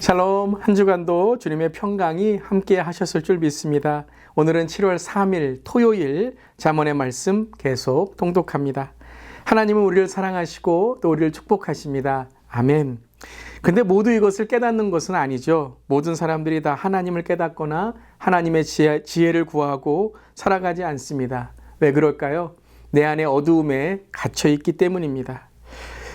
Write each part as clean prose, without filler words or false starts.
샬롬, 한 주간도 주님의 평강이 함께 하셨을 줄 믿습니다. 오늘은 7월 3일 토요일 잠언의 말씀 계속 통독합니다. 하나님은 우리를 사랑하시고 또 우리를 축복하십니다. 아멘. 근데 모두 이것을 깨닫는 것은 아니죠. 모든 사람들이 다 하나님을 깨닫거나 하나님의 지혜를 구하고 살아가지 않습니다. 왜 그럴까요? 내 안에 어두움에 갇혀 있기 때문입니다.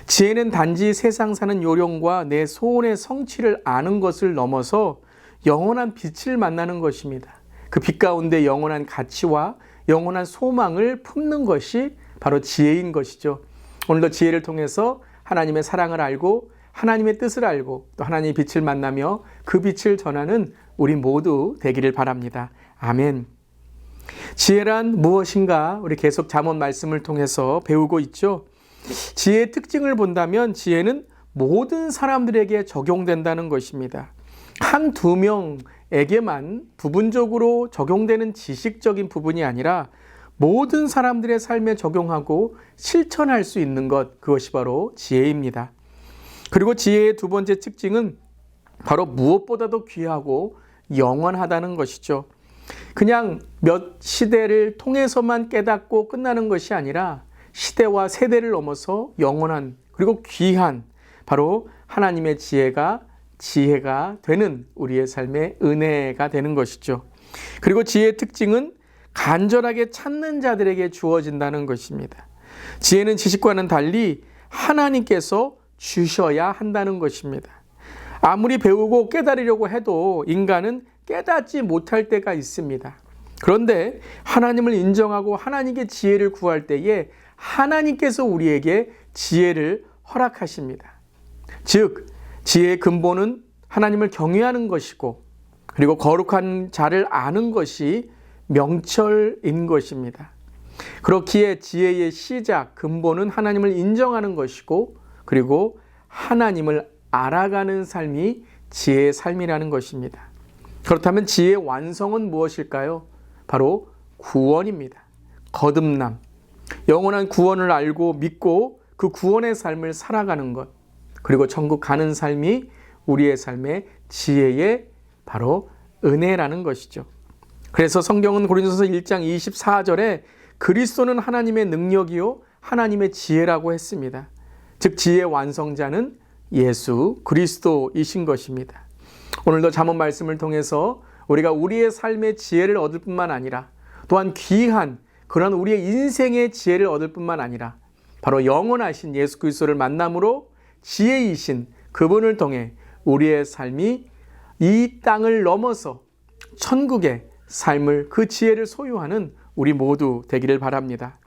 지혜는 단지 세상 사는 요령과 내 소원의 성취를 아는 것을 넘어서 영원한 빛을 만나는 것입니다. 그 빛 가운데 영원한 가치와 영원한 소망을 품는 것이 바로 지혜인 것이죠. 오늘도 지혜를 통해서 하나님의 사랑을 알고 하나님의 뜻을 알고 또 하나님의 빛을 만나며 그 빛을 전하는 우리 모두 되기를 바랍니다. 아멘. 지혜란 무엇인가? 우리 계속 잠언 말씀을 통해서 배우고 있죠. 지혜의 특징을 본다면 지혜는 모든 사람들에게 적용된다는 것입니다. 한두 명에게만 부분적으로 적용되는 지식적인 부분이 아니라 모든 사람들의 삶에 적용하고 실천할 수 있는 것, 그것이 바로 지혜입니다. 그리고 지혜의 두 번째 특징은 바로 무엇보다도 귀하고 영원하다는 것이죠. 그냥 몇 시대를 통해서만 깨닫고 끝나는 것이 아니라 시대와 세대를 넘어서 영원한 그리고 귀한 바로 하나님의 지혜가 되는 우리의 삶의 은혜가 되는 것이죠. 그리고 지혜의 특징은 간절하게 찾는 자들에게 주어진다는 것입니다. 지혜는 지식과는 달리 하나님께서 주셔야 한다는 것입니다. 아무리 배우고 깨달으려고 해도 인간은 깨닫지 못할 때가 있습니다. 그런데 하나님을 인정하고 하나님께 지혜를 구할 때에 하나님께서 우리에게 지혜를 허락하십니다. 즉, 지혜의 근본은 하나님을 경외하는 것이고 그리고 거룩한 자를 아는 것이 명철인 것입니다. 그렇기에 지혜의 시작, 근본은 하나님을 인정하는 것이고 그리고 하나님을 알아가는 삶이 지혜의 삶이라는 것입니다. 그렇다면 지혜의 완성은 무엇일까요? 바로 구원입니다. 거듭남. 영원한 구원을 알고 믿고 그 구원의 삶을 살아가는 것, 그리고 천국 가는 삶이 우리의 삶의 지혜의 바로 은혜라는 것이죠. 그래서 성경은 고린도서 1장 24절에 그리스도는 하나님의 능력이요 하나님의 지혜라고 했습니다. 즉 지혜의 완성자는 예수 그리스도이신 것입니다. 오늘도 잠언 말씀을 통해서 우리가 우리의 삶의 지혜를 얻을 뿐만 아니라 또한 귀한 그런 우리의 인생의 지혜를 얻을 뿐만 아니라 바로 영원하신 예수 그리스도를 만남으로 지혜이신 그분을 통해 우리의 삶이 이 땅을 넘어서 천국의 삶을 그 지혜를 소유하는 우리 모두 되기를 바랍니다.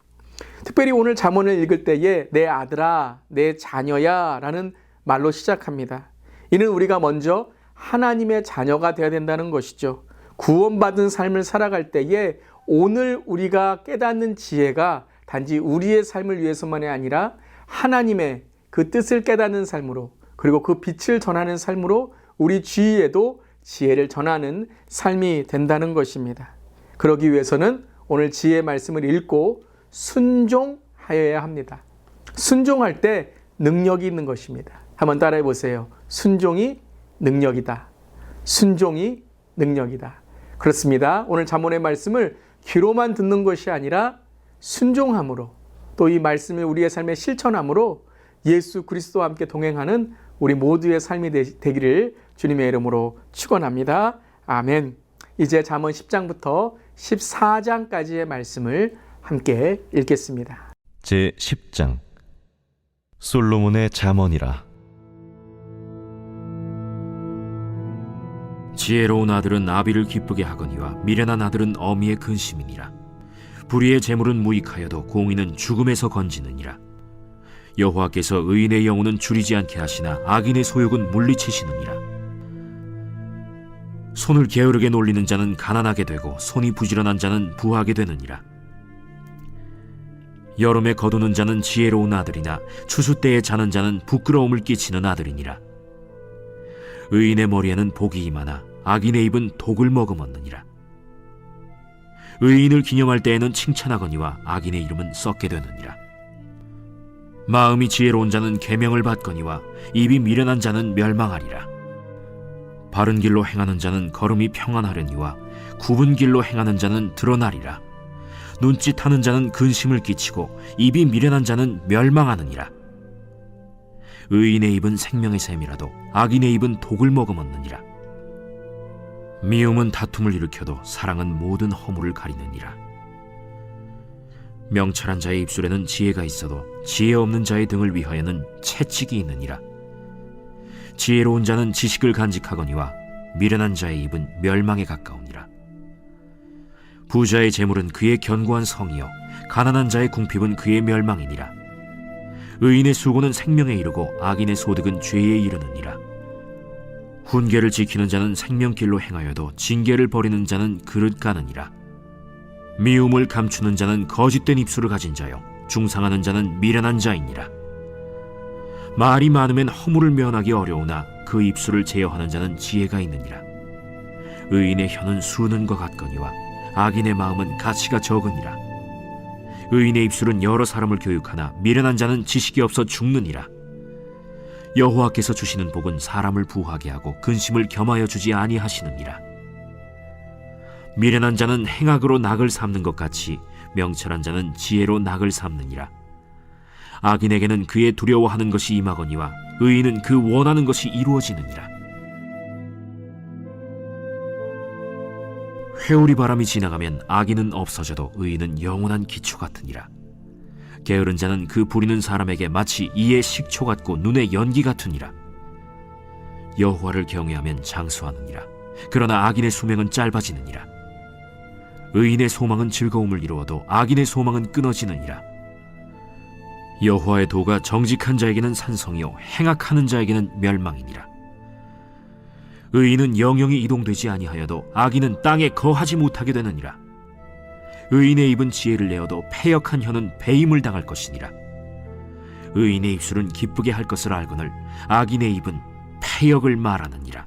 특별히 오늘 잠언을 읽을 때에 내 아들아, 내 자녀야 라는 말로 시작합니다. 이는 우리가 먼저 하나님의 자녀가 되어야 된다는 것이죠. 구원받은 삶을 살아갈 때에 오늘 우리가 깨닫는 지혜가 단지 우리의 삶을 위해서만이 아니라 하나님의 그 뜻을 깨닫는 삶으로 그리고 그 빛을 전하는 삶으로 우리 주위에도 지혜를 전하는 삶이 된다는 것입니다. 그러기 위해서는 오늘 지혜의 말씀을 읽고 순종하여야 합니다. 순종할 때 능력이 있는 것입니다. 한번 따라해 보세요. 순종이 능력이다. 순종이 능력이다. 그렇습니다. 오늘 잠언의 말씀을 귀로만 듣는 것이 아니라 순종함으로 또 이 말씀을 우리의 삶에 실천함으로 예수 그리스도와 함께 동행하는 우리 모두의 삶이 되기를 주님의 이름으로 축원합니다. 아멘. 이제 잠언 10장부터 14장까지의 말씀을 함께 읽겠습니다. 제10장 솔로몬의 잠언이라. 지혜로운 아들은 아비를 기쁘게 하거니와 미련한 아들은 어미의 근심이니라. 불의의 재물은 무익하여도 공의는 죽음에서 건지느니라. 여호와께서 의인의 영혼은 줄이지 않게 하시나 악인의 소욕은 물리치시느니라. 손을 게으르게 놀리는 자는 가난하게 되고 손이 부지런한 자는 부하게 되느니라. 여름에 거두는 자는 지혜로운 아들이나 추수 때에 자는 자는 부끄러움을 끼치는 아들이니라. 의인의 머리에는 복이 임하나 악인의 입은 독을 머금었느니라. 의인을 기념할 때에는 칭찬하거니와 악인의 이름은 썩게 되느니라. 마음이 지혜로운 자는 계명을 받거니와 입이 미련한 자는 멸망하리라. 바른 길로 행하는 자는 걸음이 평안하려니와 굽은 길로 행하는 자는 드러나리라. 눈짓하는 자는 근심을 끼치고 입이 미련한 자는 멸망하느니라. 의인의 입은 생명의 샘이라도 악인의 입은 독을 머금었느니라. 미움은 다툼을 일으켜도 사랑은 모든 허물을 가리느니라. 명철한 자의 입술에는 지혜가 있어도 지혜 없는 자의 등을 위하여는 채찍이 있느니라. 지혜로운 자는 지식을 간직하거니와 미련한 자의 입은 멸망에 가까우니라. 부자의 재물은 그의 견고한 성이요 가난한 자의 궁핍은 그의 멸망이니라. 의인의 수고는 생명에 이르고 악인의 소득은 죄에 이르느니라. 훈계를 지키는 자는 생명길로 행하여도 징계를 버리는 자는 그릇 가느니라. 미움을 감추는 자는 거짓된 입술을 가진 자요 중상하는 자는 미련한 자이니라. 말이 많으면 허물을 면하기 어려우나 그 입술을 제어하는 자는 지혜가 있느니라. 의인의 혀는 수는과 같거니와 악인의 마음은 가치가 적으니라. 의인의 입술은 여러 사람을 교육하나 미련한 자는 지식이 없어 죽느니라. 여호와께서 주시는 복은 사람을 부하게 하고 근심을 겸하여 주지 아니하시느니라. 미련한 자는 행악으로 낙을 삼는 것 같이 명철한 자는 지혜로 낙을 삼느니라. 악인에게는 그의 두려워하는 것이 임하거니와 의인은 그 원하는 것이 이루어지느니라. 회오리 바람이 지나가면 악인은 없어져도 의인은 영원한 기초 같으니라. 게으른 자는 그 부리는 사람에게 마치 이의 식초 같고 눈의 연기 같으니라. 여호와를 경외하면 장수하느니라. 그러나 악인의 수명은 짧아지느니라. 의인의 소망은 즐거움을 이루어도 악인의 소망은 끊어지느니라. 여호와의 도가 정직한 자에게는 산성이요 행악하는 자에게는 멸망이니라. 의인은 영영이 이동되지 아니하여도 악인은 땅에 거하지 못하게 되느니라. 의인의 입은 지혜를 내어도 패역한 혀는 배임을 당할 것이니라. 의인의 입술은 기쁘게 할 것을 알거늘 악인의 입은 패역을 말하느니라.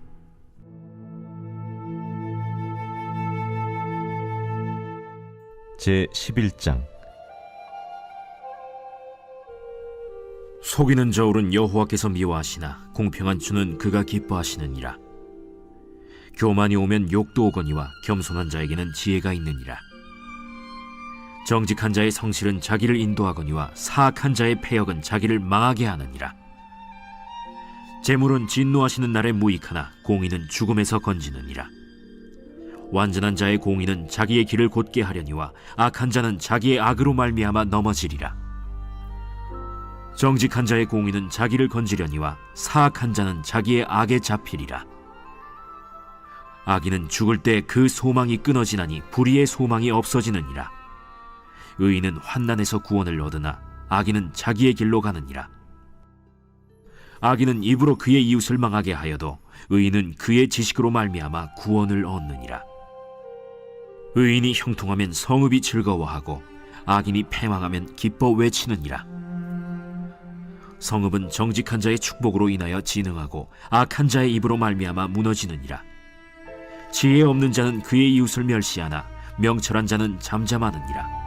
제11장 속이는 저울은 여호와께서 미워하시나 공평한 주는 그가 기뻐하시느니라. 교만이 오면 욕도 오거니와 겸손한 자에게는 지혜가 있느니라. 정직한 자의 성실은 자기를 인도하거니와 사악한 자의 패역은 자기를 망하게 하느니라. 재물은 진노하시는 날에 무익하나 공의는 죽음에서 건지느니라. 완전한 자의 공의는 자기의 길을 곧게 하려니와 악한 자는 자기의 악으로 말미암아 넘어지리라. 정직한 자의 공의는 자기를 건지려니와 사악한 자는 자기의 악에 잡히리라. 악인은 죽을 때 그 소망이 끊어지나니 불의의 소망이 없어지느니라. 의인은 환난에서 구원을 얻으나 악인은 자기의 길로 가느니라. 악인은 입으로 그의 이웃을 망하게 하여도 의인은 그의 지식으로 말미암아 구원을 얻느니라. 의인이 형통하면 성읍이 즐거워하고 악인이 패망하면 기뻐 외치느니라. 성읍은 정직한 자의 축복으로 인하여 진흥하고 악한 자의 입으로 말미암아 무너지느니라. 지혜 없는 자는 그의 이웃을 멸시하나 명철한 자는 잠잠하느니라.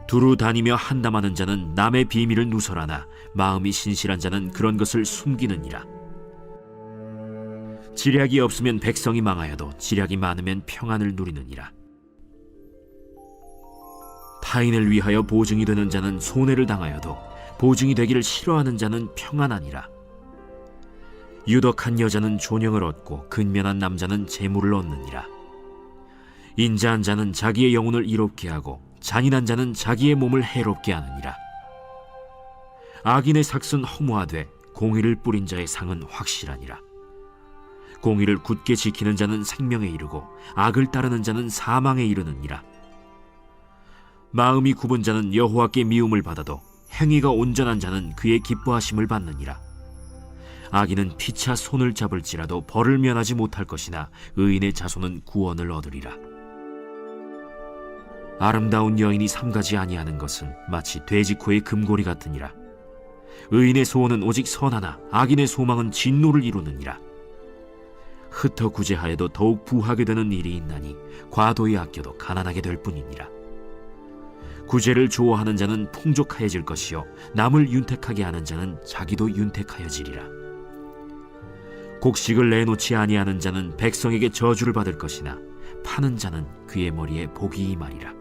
두루 다니며 한담하는 자는 남의 비밀을 누설하나 마음이 신실한 자는 그런 것을 숨기느니라. 지략이 없으면 백성이 망하여도 지략이 많으면 평안을 누리느니라. 타인을 위하여 보증이 되는 자는 손해를 당하여도 보증이 되기를 싫어하는 자는 평안하니라. 유덕한 여자는 존영을 얻고 근면한 남자는 재물을 얻느니라. 인자한 자는 자기의 영혼을 이롭게 하고 잔인한 자는 자기의 몸을 해롭게 하느니라. 악인의 삭은 허무하되 공의를 뿌린 자의 상은 확실하니라. 공의를 굳게 지키는 자는 생명에 이르고 악을 따르는 자는 사망에 이르느니라. 마음이 굽은 자는 여호와께 미움을 받아도 행위가 온전한 자는 그의 기뻐하심을 받느니라. 악인은 피차 손을 잡을지라도 벌을 면하지 못할 것이나 의인의 자손은 구원을 얻으리라. 아름다운 여인이 삼가지 아니하는 것은 마치 돼지코의 금고리 같으니라. 의인의 소원은 오직 선하나 악인의 소망은 진노를 이루느니라. 흩어 구제하여도 더욱 부하게 되는 일이 있나니 과도히 아껴도 가난하게 될 뿐이니라. 구제를 좋아하는 자는 풍족하여질 것이요 남을 윤택하게 하는 자는 자기도 윤택하여지리라. 곡식을 내놓지 아니하는 자는 백성에게 저주를 받을 것이나 파는 자는 그의 머리에 복이 임하리라.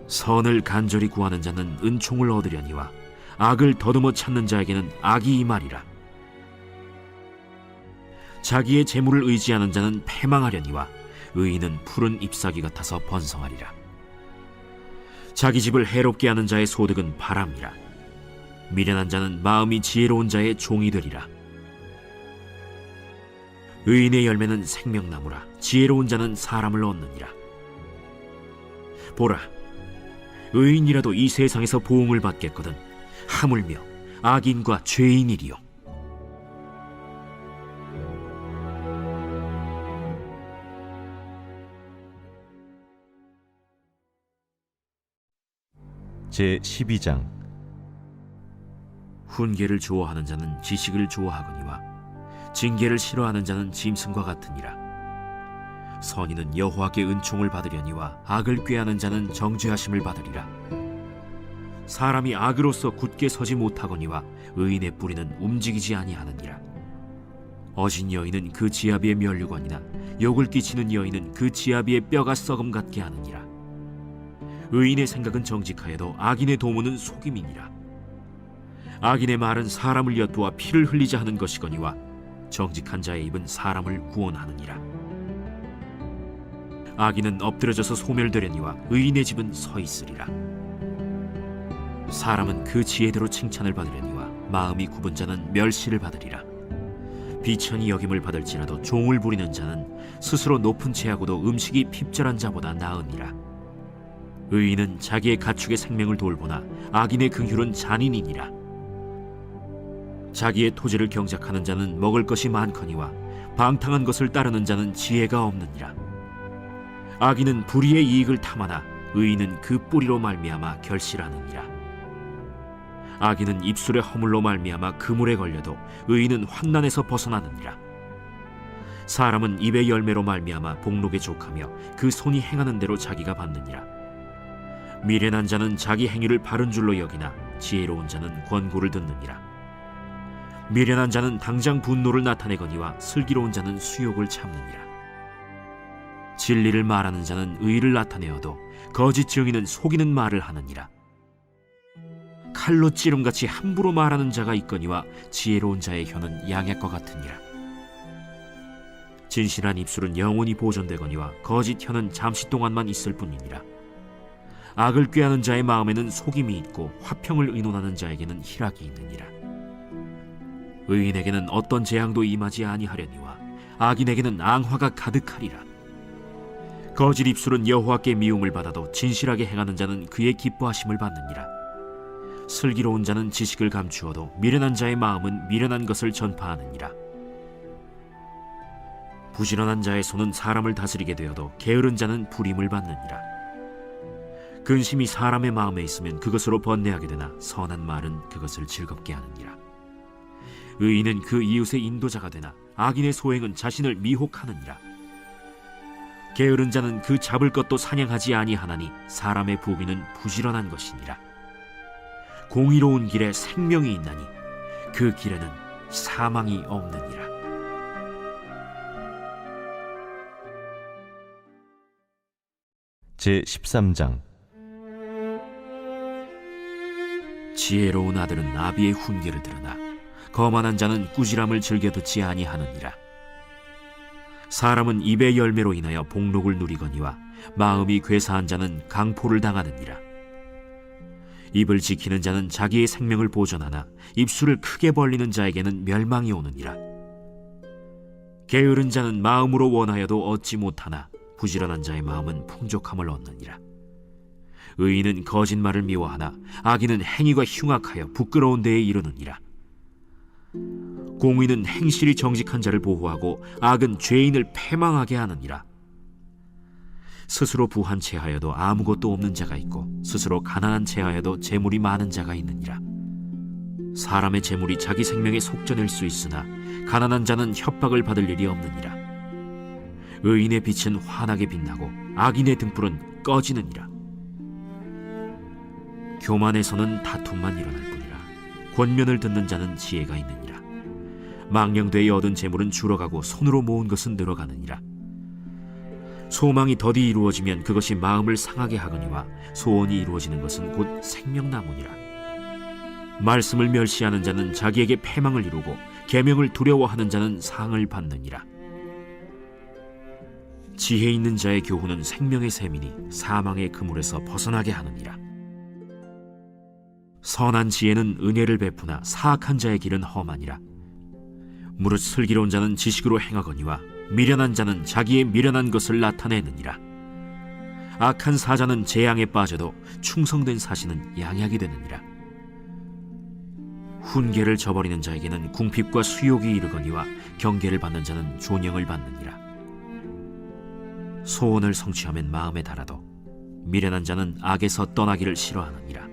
선을 간절히 구하는 자는 은총을 얻으려니와 악을 더듬어 찾는 자에게는 악이 임하리라. 자기의 재물을 의지하는 자는 패망하려니와 의인은 푸른 잎사귀 같아서 번성하리라. 자기 집을 해롭게 하는 자의 소득은 바람이라. 미련한 자는 마음이 지혜로운 자의 종이 되리라. 의인의 열매는 생명나무라. 지혜로운 자는 사람을 얻느니라. 보라, 의인이라도 이 세상에서 보응을 받겠거든 하물며 악인과 죄인이리요. 제12장 훈계를 좋아하는 자는 지식을 좋아하거니와 징계를 싫어하는 자는 짐승과 같으니라. 선인은 여호와께 은총을 받으려니와 악을 꾀하는 자는 정죄하심을 받으리라. 사람이 악으로서 굳게 서지 못하거니와 의인의 뿌리는 움직이지 아니하느니라. 어진 여인은 그 지아비의 면류관이나 욕을 끼치는 여인은 그 지아비의 뼈가 썩음 같게 하느니라. 의인의 생각은 정직하여도 악인의 도모는 속임이니라. 악인의 말은 사람을 엿보아 피를 흘리자 하는 것이거니와 정직한 자의 입은 사람을 구원하느니라. 악인은 엎드려져서 소멸되려니와 의인의 집은 서 있으리라. 사람은 그 지혜대로 칭찬을 받으려니와 마음이 굽은 자는 멸시를 받으리라. 비천히 여김을 받을지라도 종을 부리는 자는 스스로 높은 채하고도 음식이 핍절한 자보다 나으니라. 의인은 자기의 가축의 생명을 돌보나 악인의 긍휼은 잔인이니라. 자기의 토지를 경작하는 자는 먹을 것이 많거니와 방탕한 것을 따르는 자는 지혜가 없느니라. 악인은 불의의 이익을 탐하나 의인은 그 뿌리로 말미암아 결실하느니라. 악인은 입술의 허물로 말미암아 그물에 걸려도 의인은 환난에서 벗어나느니라. 사람은 입의 열매로 말미암아 복록에 족하며 그 손이 행하는 대로 자기가 받느니라. 미련한 자는 자기 행위를 바른 줄로 여기나 지혜로운 자는 권고를 듣느니라. 미련한 자는 당장 분노를 나타내거니와 슬기로운 자는 수욕을 참느니라. 진리를 말하는 자는 의를 나타내어도 거짓 증인은 속이는 말을 하느니라. 칼로 찌름같이 함부로 말하는 자가 있거니와 지혜로운 자의 혀는 양약과 같으니라. 진실한 입술은 영원히 보존되거니와 거짓 혀는 잠시 동안만 있을 뿐이니라. 악을 꾀하는 자의 마음에는 속임이 있고 화평을 의논하는 자에게는 희락이 있느니라. 의인에게는 어떤 재앙도 임하지 아니하려니와 악인에게는 앙화가 가득하리라. 거짓 입술은 여호와께 미움을 받아도 진실하게 행하는 자는 그의 기뻐하심을 받느니라. 슬기로운 자는 지식을 감추어도 미련한 자의 마음은 미련한 것을 전파하느니라. 부지런한 자의 손은 사람을 다스리게 되어도 게으른 자는 불임을 받느니라. 근심이 사람의 마음에 있으면 그것으로 번뇌하게 되나 선한 말은 그것을 즐겁게 하느니라. 의인은 그 이웃의 인도자가 되나 악인의 소행은 자신을 미혹하느니라. 게으른 자는 그 잡을 것도 사냥하지 아니하나니 사람의 부귀는 부지런한 것이니라. 공의로운 길에 생명이 있나니 그 길에는 사망이 없느니라. 제13장 지혜로운 아들은 아비의 훈계를 들으나 거만한 자는 꾸지람을 즐겨 듣지 아니하느니라. 사람은 입의 열매로 인하여 복록을 누리거니와 마음이 괴사한 자는 강포를 당하느니라. 입을 지키는 자는 자기의 생명을 보존하나 입술을 크게 벌리는 자에게는 멸망이 오느니라. 게으른 자는 마음으로 원하여도 얻지 못하나 부지런한 자의 마음은 풍족함을 얻느니라. 의인은 거짓말을 미워하나 악인은 행위가 흉악하여 부끄러운 데에 이르느니라. 공의는 행실이 정직한 자를 보호하고 악은 죄인을 패망하게 하느니라. 스스로 부한 채하여도 아무것도 없는 자가 있고 스스로 가난한 채하여도 재물이 많은 자가 있느니라. 사람의 재물이 자기 생명에 속전일 수 있으나 가난한 자는 협박을 받을 일이 없느니라. 의인의 빛은 환하게 빛나고 악인의 등불은 꺼지느니라. 교만에서는 다툼만 일어날 뿐이라 권면을 듣는 자는 지혜가 있느니라. 망령되이 얻은 재물은 줄어가고 손으로 모은 것은 늘어가느니라. 소망이 더디 이루어지면 그것이 마음을 상하게 하거니와 소원이 이루어지는 것은 곧 생명나무니라. 말씀을 멸시하는 자는 자기에게 패망을 이루고 계명을 두려워하는 자는 상을 받느니라. 지혜 있는 자의 교훈은 생명의 샘이니 사망의 그물에서 벗어나게 하느니라. 선한 지혜는 은혜를 베푸나 사악한 자의 길은 험하니라. 무릇 슬기로운 자는 지식으로 행하거니와 미련한 자는 자기의 미련한 것을 나타내느니라. 악한 사자는 재앙에 빠져도 충성된 사신은 양약이 되느니라. 훈계를 저버리는 자에게는 궁핍과 수욕이 이르거니와 경계를 받는 자는 존영을 받느니라. 소원을 성취하면 마음에 달아도 미련한 자는 악에서 떠나기를 싫어하느니라.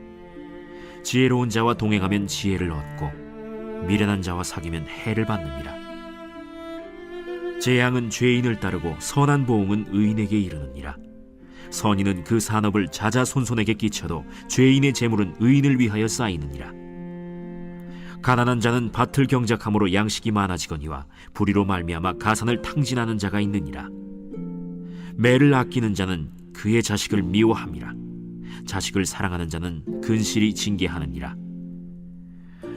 지혜로운 자와 동행하면 지혜를 얻고 미련한 자와 사귀면 해를 받느니라. 재앙은 죄인을 따르고 선한 보응은 의인에게 이르느니라. 선인은 그 산업을 자자손손에게 끼쳐도 죄인의 재물은 의인을 위하여 쌓이느니라. 가난한 자는 밭을 경작함으로 양식이 많아지거니와 불의로 말미암아 가산을 탕진하는 자가 있느니라. 매를 아끼는 자는 그의 자식을 미워함이라. 자식을 사랑하는 자는 근실이 징계하느니라.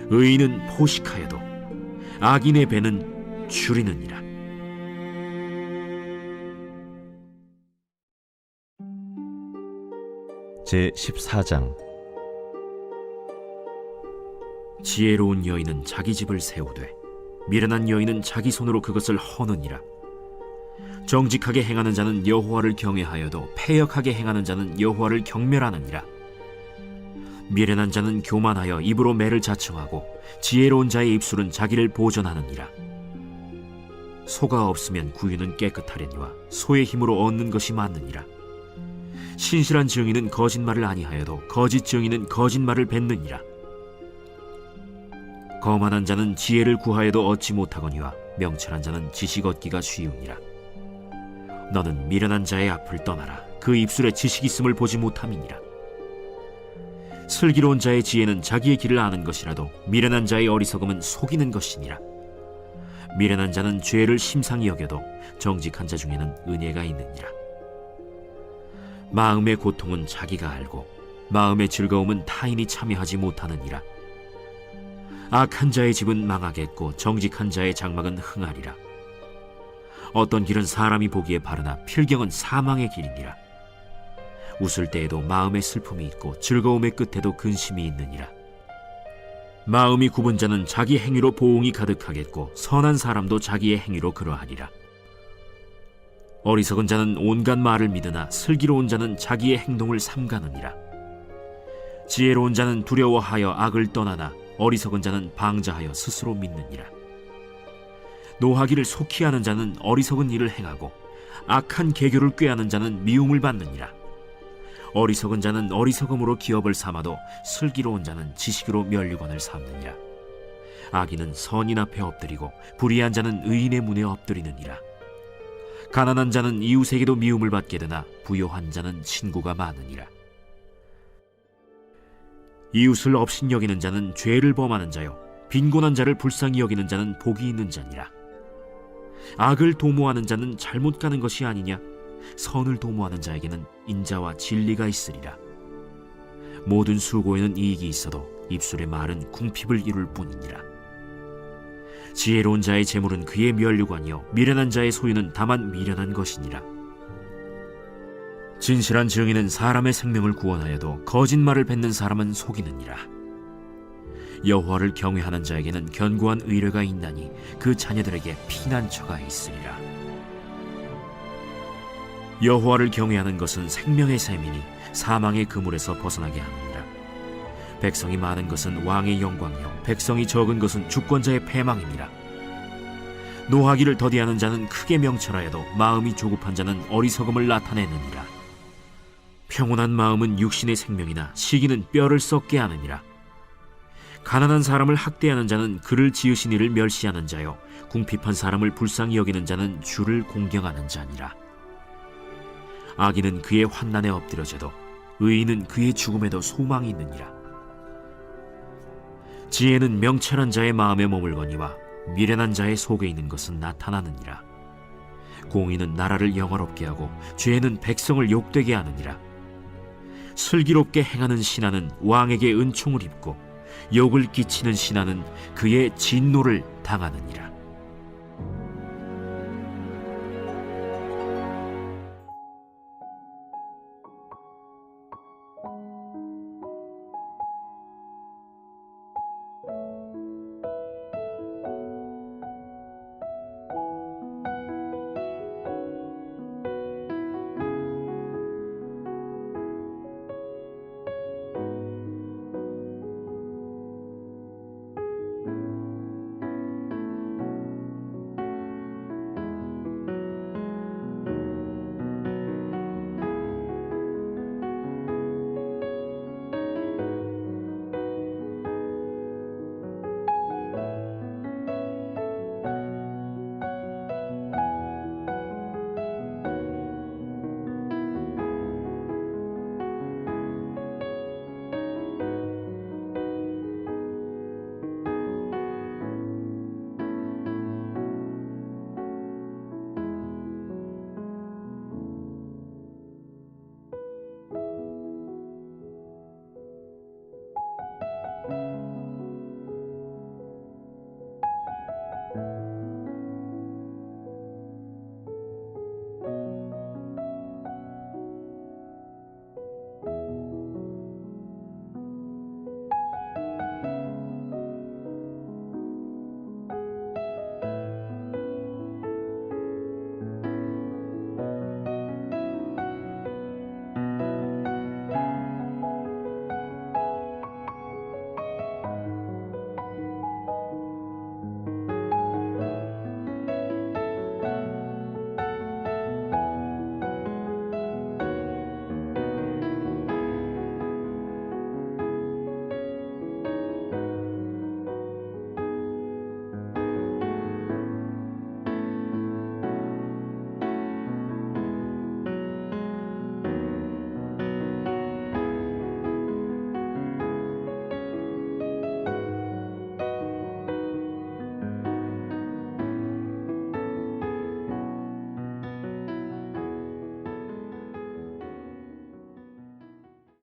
의인은 포식하여도 악인의 배는 줄이느니라. 제14장. 지혜로운 여인은 자기 집을 세우되 미련한 여인은 자기 손으로 그것을 허느니라. 정직하게 행하는 자는 여호와를 경외하여도 패역하게 행하는 자는 여호와를 경멸하느니라. 미련한 자는 교만하여 입으로 매를 자청하고 지혜로운 자의 입술은 자기를 보전하느니라. 소가 없으면 구유는 깨끗하려니와 소의 힘으로 얻는 것이 많느니라. 신실한 증인은 거짓말을 아니하여도 거짓 증인은 거짓말을 뱉느니라. 거만한 자는 지혜를 구하여도 얻지 못하거니와 명철한 자는 지식 얻기가 쉬우니라. 너는 미련한 자의 앞을 떠나라. 그 입술에 지식 있음을 보지 못함이니라. 슬기로운 자의 지혜는 자기의 길을 아는 것이라도 미련한 자의 어리석음은 속이는 것이니라. 미련한 자는 죄를 심상히 여겨도 정직한 자 중에는 은혜가 있느니라. 마음의 고통은 자기가 알고 마음의 즐거움은 타인이 참여하지 못하느니라. 악한 자의 집은 망하겠고 정직한 자의 장막은 흥하리라. 어떤 길은 사람이 보기에 바르나 필경은 사망의 길이니라. 웃을 때에도 마음의 슬픔이 있고 즐거움의 끝에도 근심이 있느니라. 마음이 굽은 자는 자기 행위로 보응이 가득하겠고 선한 사람도 자기의 행위로 그러하리라. 어리석은 자는 온갖 말을 믿으나 슬기로운 자는 자기의 행동을 삼가느니라. 지혜로운 자는 두려워하여 악을 떠나나 어리석은 자는 방자하여 스스로 믿느니라. 노하기를 속히 하는 자는 어리석은 일을 행하고 악한 계교를 꾀하는 자는 미움을 받느니라. 어리석은 자는 어리석음으로 기업을 삼아도 슬기로운 자는 지식으로 면류관을 삼느니라. 악인은 선인 앞에 엎드리고 불의한 자는 의인의 문에 엎드리느니라. 가난한 자는 이웃에게도 미움을 받게 되나 부요한 자는 친구가 많으니라. 이웃을 업신여기는 자는 죄를 범하는 자요 빈곤한 자를 불쌍히 여기는 자는 복이 있는 자니라. 악을 도모하는 자는 잘못 가는 것이 아니냐? 선을 도모하는 자에게는 인자와 진리가 있으리라. 모든 수고에는 이익이 있어도 입술의 말은 궁핍을 이룰 뿐이니라. 지혜로운 자의 재물은 그의 면류관이요 미련한 자의 소유는 다만 미련한 것이니라. 진실한 증인은 사람의 생명을 구원하여도 거짓말을 뱉는 사람은 속이느니라. 여호와를 경외하는 자에게는 견고한 의뢰가 있나니 그 자녀들에게 피난처가 있으리라. 여호와를 경외하는 것은 생명의 샘이니 사망의 그물에서 벗어나게 하느니라. 백성이 많은 것은 왕의 영광이요 백성이 적은 것은 주권자의 패망이니라. 노하기를 더디하는 자는 크게 명철하여도 마음이 조급한 자는 어리석음을 나타내느니라. 평온한 마음은 육신의 생명이나 시기는 뼈를 썩게 하느니라. 가난한 사람을 학대하는 자는 그를 지으신 이를 멸시하는 자요 궁핍한 사람을 불쌍히 여기는 자는 주를 공경하는 자니라. 악인은 그의 환난에 엎드려져도 의인은 그의 죽음에도 소망이 있느니라. 지혜는 명철한 자의 마음에 머물거니와 미련한 자의 속에 있는 것은 나타나느니라. 공의는 나라를 영화롭게 하고 죄는 백성을 욕되게 하느니라. 슬기롭게 행하는 신하는 왕에게 은총을 입고 욕을 끼치는 신하는 그의 진노를 당하느니라.